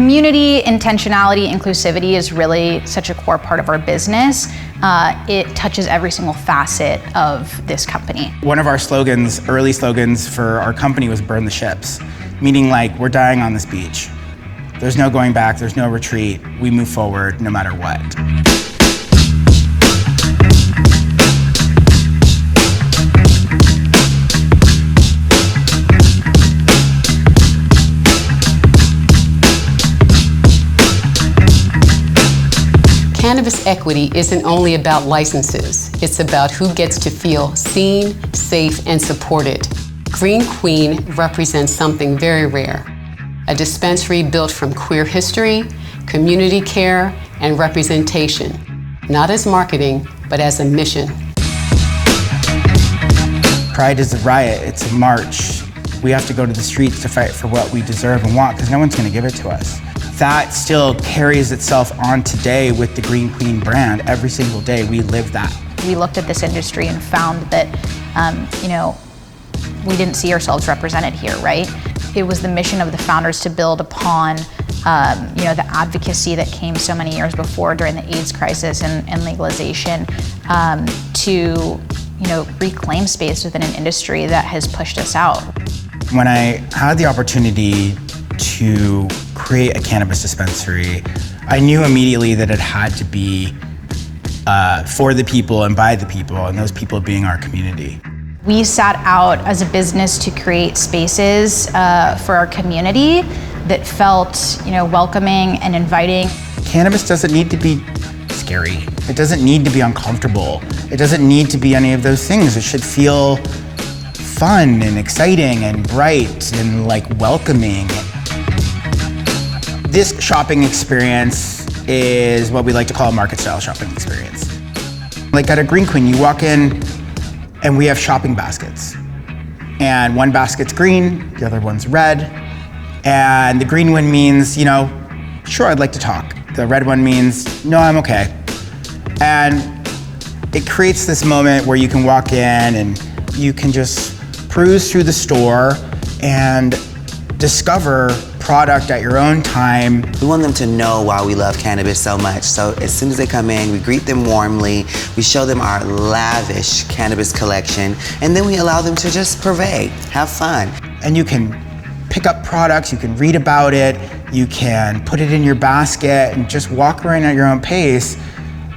Community, intentionality, inclusivity is really such a core part of our business. It touches every single facet of this company. One of our slogans, early slogans for our company was burn the ships, meaning like we're dying on this beach. There's no going back, there's no retreat. We move forward no matter what. Cannabis equity isn't only about licenses, it's about who gets to feel seen, safe, and supported. Green Qween represents something very rare, a dispensary built from queer history, community care, and representation, not as marketing, but as a mission. Pride is a riot, it's a march. We have to go to the streets to fight for what we deserve and want because no one's gonna give it to us. That still carries itself on today with the Green Qween brand. Every single day we live that. We looked at this industry and found that, we didn't see ourselves represented here, right? It was the mission of the founders to build upon, the advocacy that came so many years before during the AIDS crisis and legalization to, reclaim space within an industry that has pushed us out. When I had the opportunity to create a cannabis dispensary, I knew immediately that it had to be for the people and by the people, and those people being our community. We set out as a business to create spaces for our community that felt, welcoming and inviting. Cannabis doesn't need to be scary. It doesn't need to be uncomfortable. It doesn't need to be any of those things. It should feel fun and exciting and bright and welcoming. This shopping experience is what we like to call a market style shopping experience. Like at a Green Qween, you walk in and we have shopping baskets. And one basket's green, the other one's red. And the green one means, sure, I'd like to talk. The red one means, no, I'm okay. And it creates this moment where you can walk in and you can just peruse through the store and discover product at your own time. We want them to know why we love cannabis so much. So as soon as they come in, we greet them warmly, we show them our lavish cannabis collection, and then we allow them to just purvey, have fun. And you can pick up products, you can read about it, you can put it in your basket and just walk around at your own pace.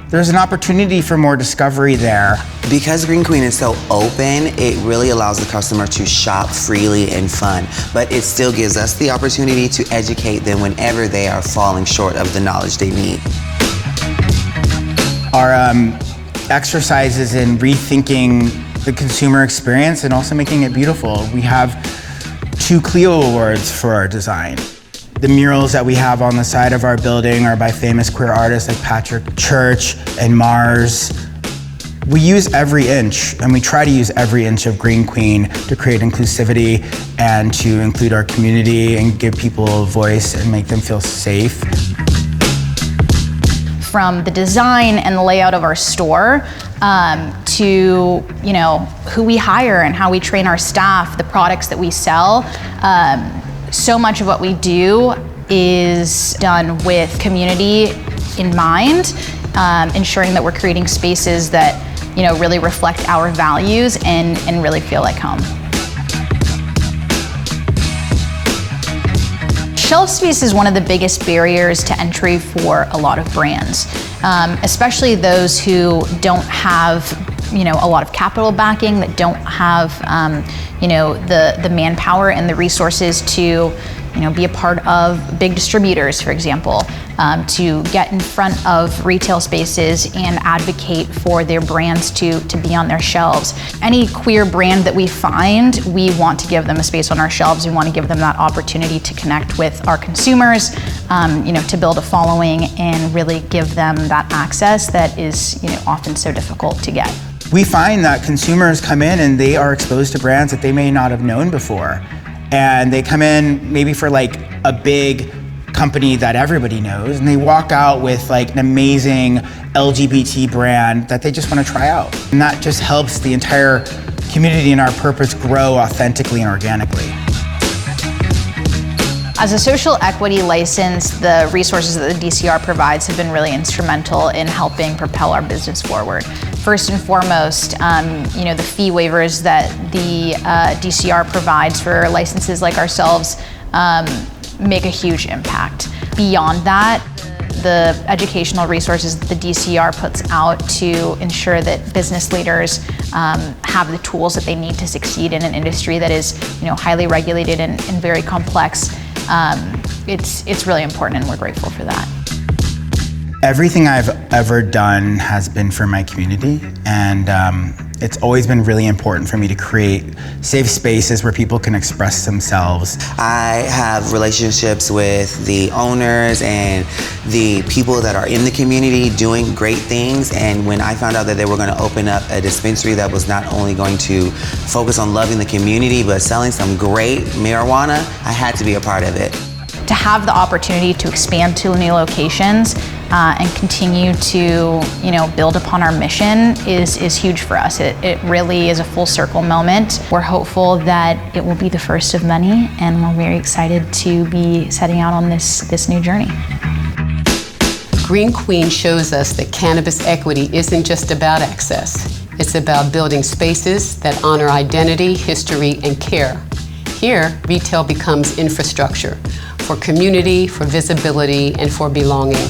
There's an opportunity for more discovery there. Because Green Qween is so open, it really allows the customer to shop freely and fun, but it still gives us the opportunity to educate them whenever they are falling short of the knowledge they need. Our exercises in rethinking the consumer experience and also making it beautiful. We have 2 Clio Awards for our design. The murals that we have on the side of our building are by famous queer artists like Patrick Church and Mars. We use every inch, and we try to use every inch of Green Qween to create inclusivity and to include our community and give people a voice and make them feel safe. From the design and the layout of our store to who we hire and how we train our staff, the products that we sell, so much of what we do is done with community in mind, ensuring that we're creating spaces that really reflect our values and really feel like home. Shelf space is one of the biggest barriers to entry for a lot of brands, especially those who don't have a lot of capital backing, that don't have the manpower and the resources to be a part of big distributors, for example, to get in front of retail spaces and advocate for their brands to be on their shelves. Any queer brand that we find, we want to give them a space on our shelves. We want to give them that opportunity to connect with our consumers, to build a following and really give them that access that is often so difficult to get. We find that consumers come in and they are exposed to brands that they may not have known before. And they come in maybe for a big company that everybody knows, and they walk out with an amazing LGBT brand that they just want to try out. And that just helps the entire community and our purpose grow authentically and organically. As a social equity license, the resources that the DCR provides have been really instrumental in helping propel our business forward. First and foremost, the fee waivers that the DCR provides for licenses like ourselves make a huge impact. Beyond that, the educational resources that the DCR puts out to ensure that business leaders have the tools that they need to succeed in an industry that is, highly regulated and very complex. It's really important, and we're grateful for that. Everything I've ever done has been for my community, and it's always been really important for me to create safe spaces where people can express themselves. I have relationships with the owners and the people that are in the community doing great things, and when I found out that they were going to open up a dispensary that was not only going to focus on loving the community but selling some great marijuana, I had to be a part of it. To have the opportunity to expand to new locations and continue to build upon our mission is huge for us. It really is a full circle moment. We're hopeful that it will be the first of many, and we're very excited to be setting out on this new journey. Green Qween shows us that cannabis equity isn't just about access. It's about building spaces that honor identity, history, and care. Here, retail becomes infrastructure for community, for visibility, and for belonging.